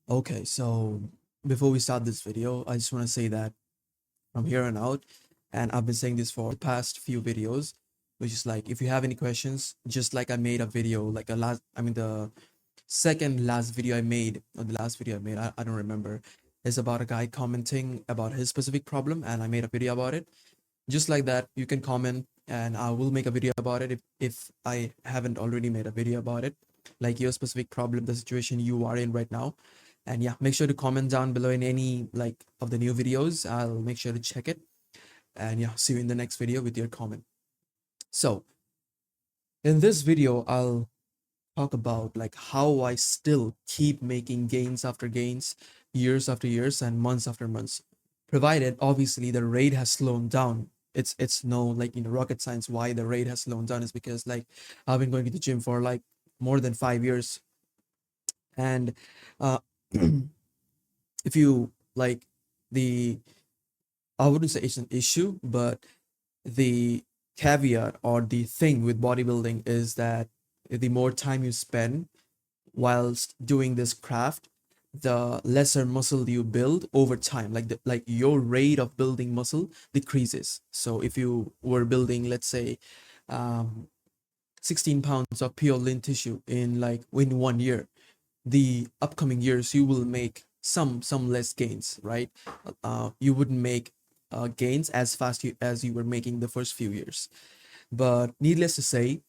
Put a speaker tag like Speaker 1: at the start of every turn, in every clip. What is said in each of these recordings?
Speaker 1: Okay, so before we start this video, I just want to say that from here on out, and I've been saying this for the past few videos, which is like if you have any questions, just like I made a video, like the second last video I made, or the last video I made, I don't remember, is about a guy commenting about his specific problem, and I made a video about it. Just like that, you can comment, and I will make a video about it if I haven't already made a video about it, like your specific problem, the situation you are in right now. And yeah, make sure to comment down below in any like of the new videos. I'll make sure to check it. And yeah, see you in the next video with your comment. So in this video, I'll talk about like how I still keep making gains after gains, years after years, and months after months. Provided obviously the rate has slowed down. It's no like rocket science why the rate has slowed down is because like I've been going to the gym for like more than 5 years. And uh if you like the I wouldn't say it's an issue, but the caveat or the thing with bodybuilding is that the more time you spend whilst doing this craft, the lesser muscle you build over time. Like your rate of building muscle decreases. So if you were building, let's say, um, 16 pounds of pure lean tissue in 1 year, the upcoming years you will make some less gains, right? You wouldn't make gains as fast as you were making the first few years. But needless to say,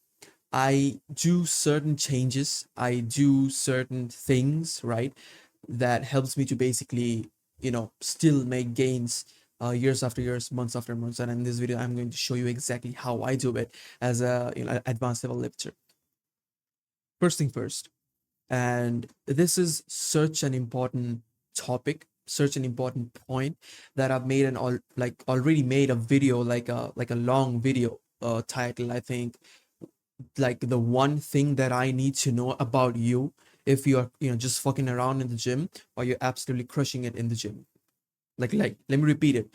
Speaker 1: I do certain changes, I do certain things, right? That helps me to basically, still make gains years after years, months after months. And in this video, I'm going to show you exactly how I do it as a advanced level lifter. First thing first, and this is such an important topic, such an important point that I've made already made a video, like a long video title, I think, like the one thing that I need to know about you if you're just fucking around in the gym or you're absolutely crushing it in the gym. Like let me repeat it.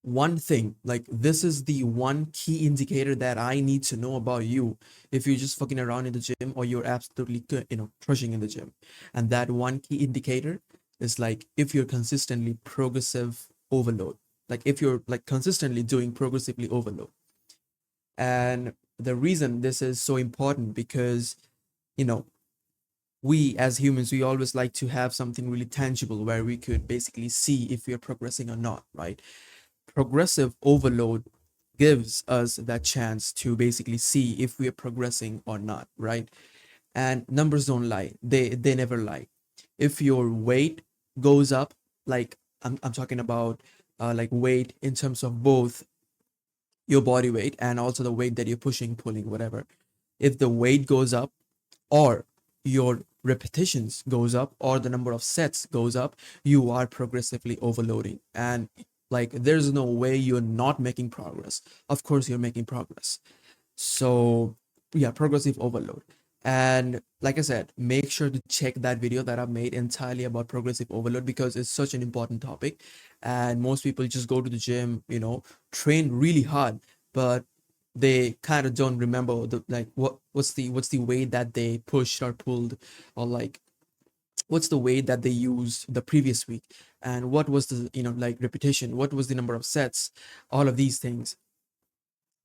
Speaker 1: One thing, like this is the one key indicator that I need to know about you if you're just fucking around in the gym or you're absolutely good, crushing in the gym. And that one key indicator is like if you're consistently progressive overload, like if you're like consistently doing progressively overload. And the reason this is so important because, you know, we as humans, we always like to have something really tangible where we could basically see if we are progressing or not, right? Progressive overload gives us that chance to basically see if we are progressing or not, right? And numbers don't lie. They never lie. If your weight goes up, like I'm talking about like weight in terms of both your body weight and also the weight that you're pushing, pulling, whatever. If the weight goes up or your repetitions goes up or the number of sets goes up, you are progressively overloading. And like there's no way you're not making progress. Of course you're making progress. So yeah, progressive overload. And like I said, make sure to check that video that I've made entirely about progressive overload because it's such an important topic. And most people just go to the gym, train really hard, but they kind of don't remember the like what's the weight that they pushed or pulled, or like what's the weight that they used the previous week, and what was the like repetition, what was the number of sets, all of these things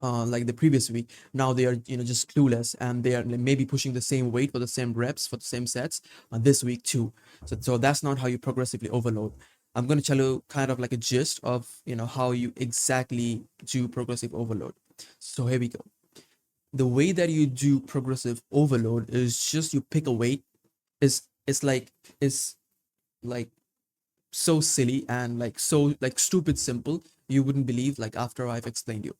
Speaker 1: like the previous week. Now they are just clueless, and they are maybe pushing the same weight for the same reps for the same sets this week too. So that's not how you progressively overload. I'm going to tell you kind of like a gist of how you exactly do progressive overload. So here we go. The way that you do progressive overload is just you pick a weight. It's like so silly and like so like stupid simple, you wouldn't believe, like after I've explained you.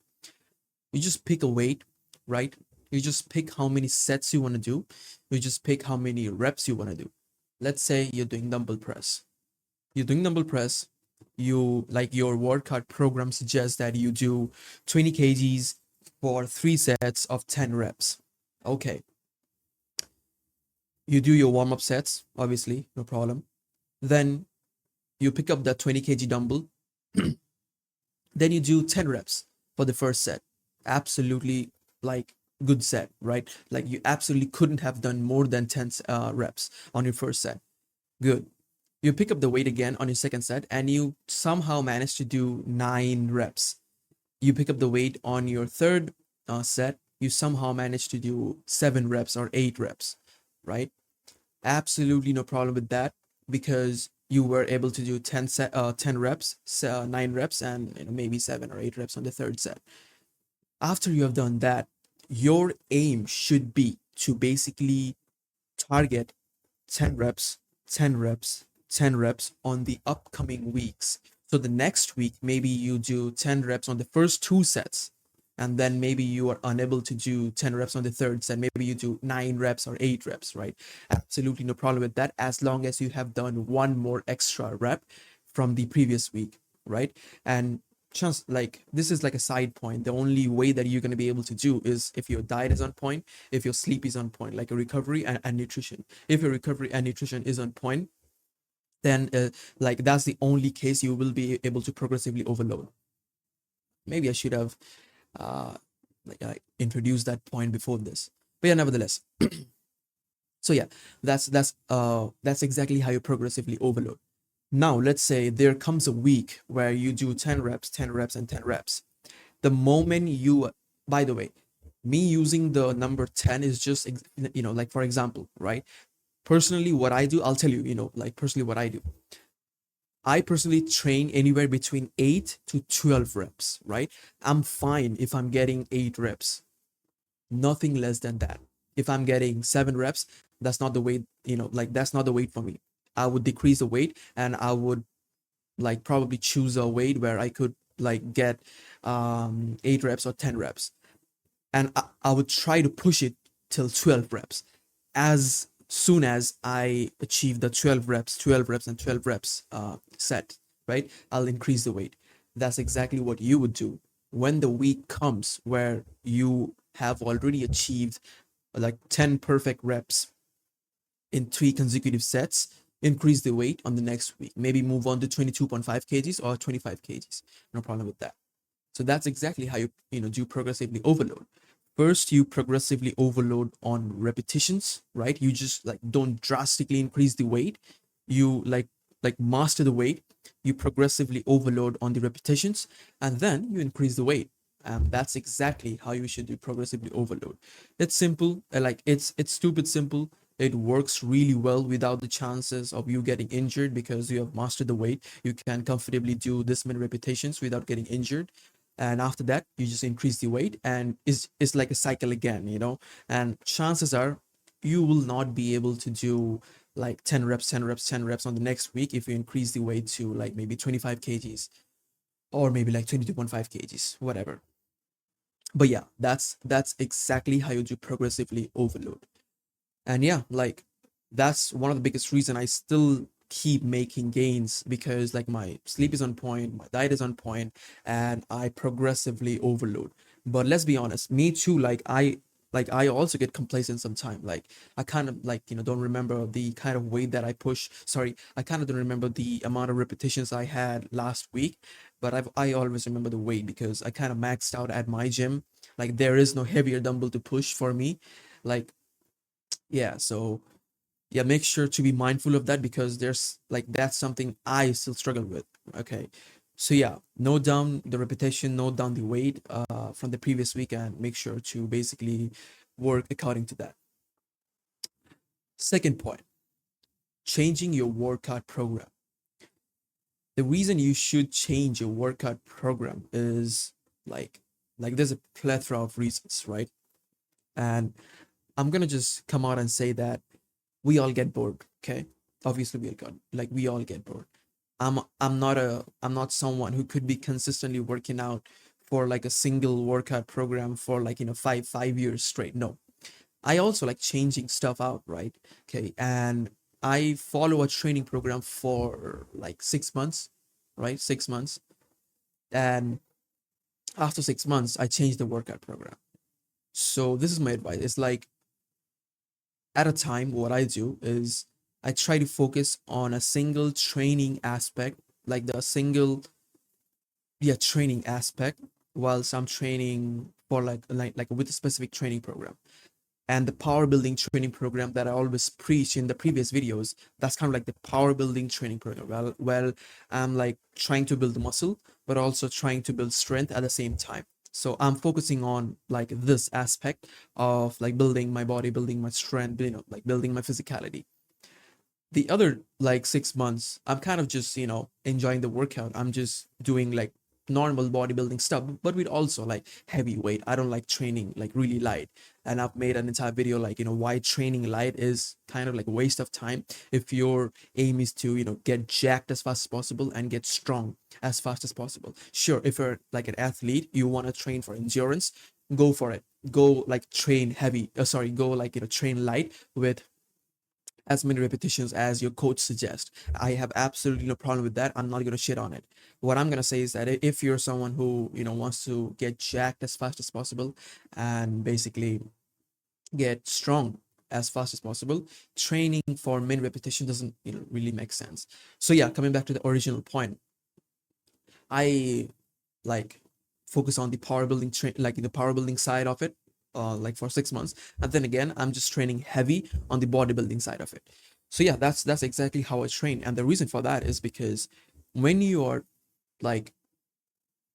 Speaker 1: You just pick a weight, right? You just pick how many sets you want to do. You just pick how many reps you want to do. Let's say you're doing dumbbell press. You're doing dumbbell press. You like your workout program suggests that you do 20 kgs for 3 sets of 10 reps. Okay. You do your warm up sets, obviously, no problem. Then you pick up that 20 kg dumbbell. Then you do 10 reps for the first set. Absolutely, like good set, right? Like you absolutely couldn't have done more than 10 reps on your first set. Good. You pick up the weight again on your second set and you somehow manage to do 9 reps. You pick up the weight on your third set, you somehow manage to do 7 reps or 8 reps, right? Absolutely no problem with that, because you were able to do 10 reps, 9 reps, and maybe 7 or 8 reps on the third set. After you have done that, your aim should be to basically target 10 reps, 10 reps, 10 reps on the upcoming weeks. So the next week, maybe you do 10 reps on the first 2 sets, and then maybe you are unable to do 10 reps on the third set. Maybe you do 9 reps or 8 reps, right? Absolutely no problem with that, as long as you have done one more extra rep from the previous week, right? And just like this is like a side point. The only way that you're going to be able to do is if your diet is on point, if your sleep is on point, like a recovery and nutrition. If your recovery and nutrition is on point, then like that's the only case you will be able to progressively overload. Maybe I should have uh introduced that point before this, but yeah, nevertheless. So yeah, that's exactly how you progressively overload. Now let's say there comes a week where you do 10 reps, 10 reps, and 10 reps. The moment you, by the way, me using the number 10 is just, like for example, right? Personally, what I do, I'll tell you, like personally what I do. I personally train anywhere between 8 to 12 reps, right? I'm fine if I'm getting 8 reps, nothing less than that. If I'm getting 7 reps, that's not the weight, like that's not the weight for me. I would decrease the weight and I would like probably choose a weight where I could like get 8 reps or 10 reps, and I would try to push it till 12 reps. As soon as I achieve the 12 reps, 12 reps, and 12 reps set, right? I'll increase the weight. That's exactly what you would do when the week comes where you have already achieved like 10 perfect reps in 3 consecutive sets. Increase the weight on the next week. Maybe move on to 22.5 kgs or 25 kgs. No problem with that. So that's exactly how you do progressively overload. First, you progressively overload on repetitions, right? You just like don't drastically increase the weight. You like master the weight. You progressively overload on the repetitions, and then you increase the weight. And that's exactly how you should do progressively overload. It's simple, like it's stupid simple. It works really well without the chances of you getting injured because you have mastered the weight. You can comfortably do this many repetitions without getting injured, and after that you just increase the weight, and it's like a cycle again, and chances are you will not be able to do like 10 reps, 10 reps, 10 reps on the next week if you increase the weight to like maybe 25 kgs or maybe like 22.5 kgs, whatever. But yeah, that's exactly how you do progressively overload. And yeah, like that's one of the biggest reason I still keep making gains, because like my sleep is on point, my diet is on point, and I progressively overload. But let's be honest, me too, like I also get complacent sometimes. Like I kind of like, don't remember the kind of weight that I push. Sorry, I kind of don't remember the amount of repetitions I had last week, but I always remember the weight because I kind of maxed out at my gym. Like there is no heavier dumbbell to push for me. Like yeah, so yeah, make sure to be mindful of that, because there's like that's something I still struggle with. Okay, so yeah, note down the repetition, note down the weight from the previous week, and make sure to basically work according to that. Second point, changing your workout program. The reason you should change your workout program is like there's a plethora of reasons, right? And I'm gonna just come out and say that we all get bored. Okay, obviously we all get bored. I'm not someone who could be consistently working out for like a single workout program for like five years straight. No, I also like changing stuff out, right? Okay, and I follow a training program for like 6 months, right? 6 months, and after 6 months I changed the workout program. So this is my advice. It's like at a time, what I do is I try to focus on a single training aspect, like the single, yeah, training aspect, whilst I'm training for like with a specific training program. And the power building training program that I always preach in the previous videos, that's kind of like the power building training program. Well, I'm like trying to build muscle, but also trying to build strength at the same time. So I'm focusing on like this aspect of like building my body, building my strength, like building my physicality. The other like 6 months, I'm kind of just, enjoying the workout. I'm just doing like normal bodybuilding stuff, but with also like heavy weight. I don't like training like really light. And I've made an entire video like, why training light is kind of like a waste of time if your aim is to, get jacked as fast as possible and get strong as fast as possible. Sure, if you're like an athlete, you want to train for endurance, go for it. Go like train heavy, sorry, go like, train light with as many repetitions as your coach suggests. I have absolutely no problem with that. I'm not going to shit on it. What I'm going to say is that if you're someone who, wants to get jacked as fast as possible and basically get strong as fast as possible, training for many repetition doesn't, really make sense. So yeah, coming back to the original point, I like focus on the power building like the power building side of it, like for 6 months, and then again I'm just training heavy on the bodybuilding side of it. So yeah, that's exactly how I train, and the reason for that is because when you are like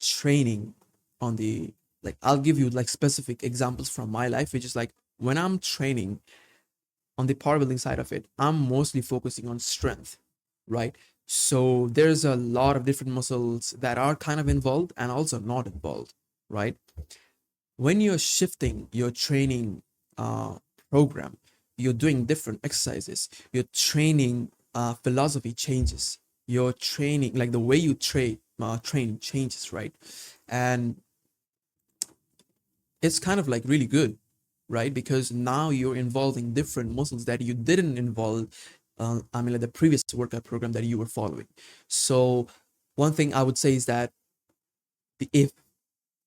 Speaker 1: training on the like, I'll give you like specific examples from my life, which is like when I'm training on the power building side of it, I'm mostly focusing on strength, right? So there's a lot of different muscles that are kind of involved and also not involved, right? When you're shifting your training program, you're doing different exercises, your training philosophy changes, your training, like the way you train changes, right? And it's kind of like really good, right? Because now you're involving different muscles that you didn't involve, like the previous workout program that you were following. So one thing I would say is that if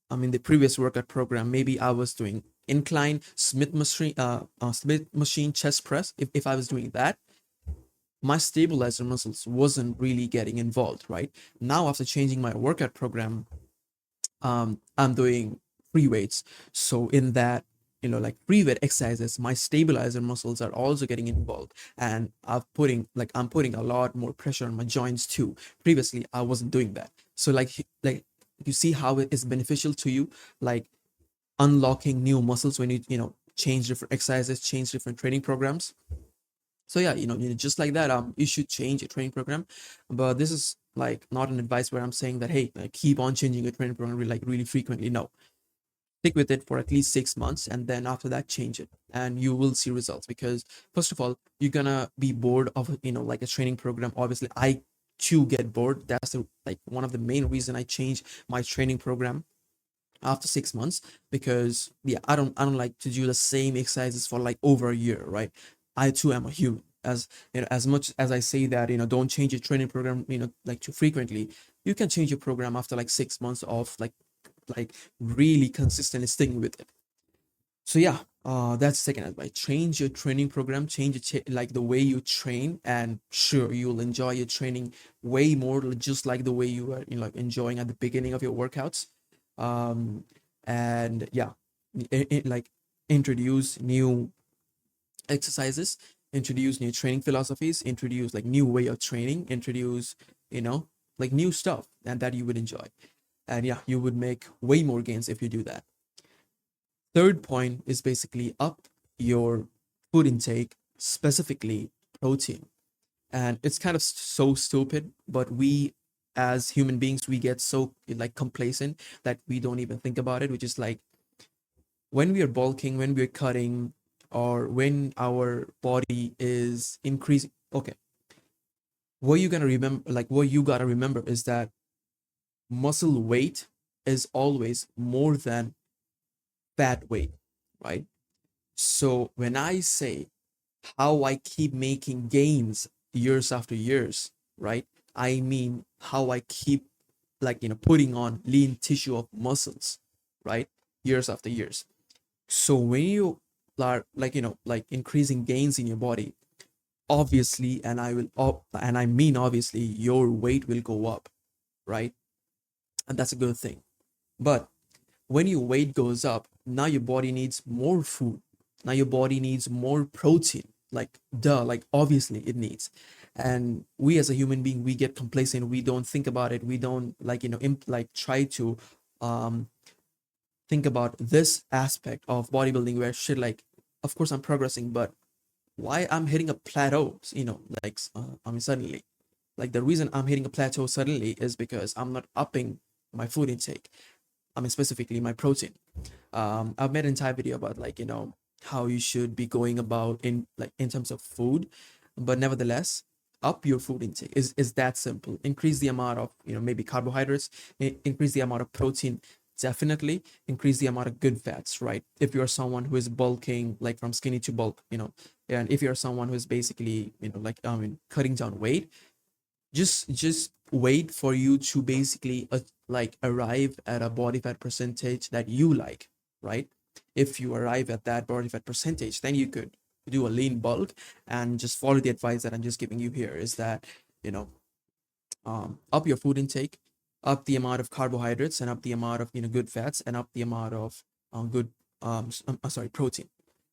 Speaker 1: the previous workout program, maybe I was doing incline Smith machine chest press. If I was doing that, my stabilizer muscles wasn't really getting involved, right? Now after changing my workout program, I'm doing free weights. So in that, like free weight exercises, my stabilizer muscles are also getting involved, and I'm putting a lot more pressure on my joints too. Previously, I wasn't doing that. So like you see how it is beneficial to you, like unlocking new muscles when you change different exercises, change different training programs. So yeah, just like that, you should change your training program. But this is like not an advice where I'm saying that, hey, like, keep on changing your training program really frequently. No, stick with it for at least 6 months, and then after that change it, and you will see results. Because first of all, you're gonna be bored of like a training program. Obviously, I too get bored. That's like one of the main reason I changed my training program after 6 months, because yeah, I don't like to do the same exercises for like over a year, right? I too am a human. As as much as I say that, don't change your training program, like too frequently, you can change your program after like 6 months of like really consistently sticking with it. So yeah, that's second advice. Change your training program, change it, like the way you train, and sure, you'll enjoy your training way more, just like the way you were, like enjoying at the beginning of your workouts. um and yeah, like introduce new exercises, introduce new training philosophies, introduce like new way of training, introduce like new stuff, and that you would enjoy. And yeah, you would make way more gains if you do that. Third point is basically up your food intake, specifically protein. And it's kind of so stupid, but we as human beings, we get so like complacent that we don't even think about it, which is like when we are bulking, when we're cutting, or when our body is increasing. Okay, what you gotta remember is that muscle weight is always more than fat weight, right? So when I say how I keep making gains years after years, right? I mean how I keep like putting on lean tissue of muscles, right? Years after years. So when you are like like increasing gains in your body, obviously, and I mean obviously, your weight will go up, right? And that's a good thing. But when your weight goes up, now your body needs more food. Now your body needs more protein. Like duh, like obviously it needs. And we as a human being, we get complacent. We don't think about it. We don't like, like try to um think about this aspect of bodybuilding where shit like, of course I'm progressing, but why I'm hitting a plateau, like I mean suddenly. Like the reason I'm hitting a plateau suddenly is because I'm not upping my food intake. I mean specifically my protein. I've made an entire video about like, how you should be going about in like in terms of food, but nevertheless, up your food intake is that simple. Increase the amount of, maybe carbohydrates, increase the amount of protein, definitely increase the amount of good fats, right? If you're someone who is bulking, like from skinny to bulk, and if you're someone who is basically, like I mean cutting down weight, just wait for you to basically like arrive at a body fat percentage that you like, right? If you arrive at that body fat percentage, then you could do a lean bulk and just follow the advice that I'm just giving you here, is that, you know up your food intake, up the amount of carbohydrates, and up the amount of, good fats, and up the amount of good sorry, protein.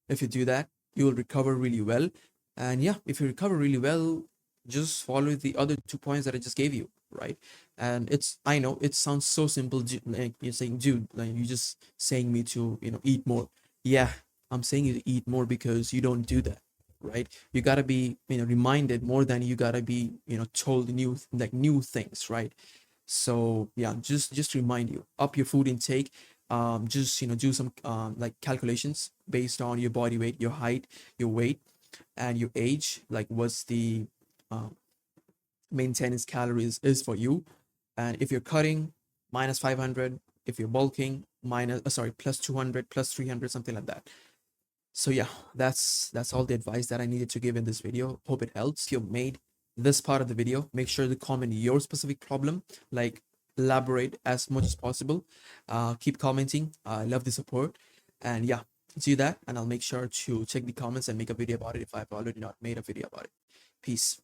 Speaker 1: If you do that, you will recover really well. And yeah, if you recover really well, just follow the other 2 points that I just gave you, right? And I know it sounds so simple, like you're saying, dude, like you're just saying me to, eat more. Yeah, I'm saying you to eat more because you don't do that, right? You gotta be, reminded more than you gotta be, told new things, right? So yeah, just remind you, up your food intake. Just do some like calculations based on your body weight, your height, your weight, and your age. Like what's the um, maintenance calories is for you. And if you're cutting, minus 500. If you're bulking, minus sorry, plus 200, plus 300, something like that. So yeah, that's all the advice that I needed to give in this video. Hope it helps. If you made this part of the video, make sure to comment your specific problem, like elaborate as much as possible. Keep commenting. I love the support. And yeah, do that, and I'll make sure to check the comments and make a video about it if I've already not made a video about it. Peace.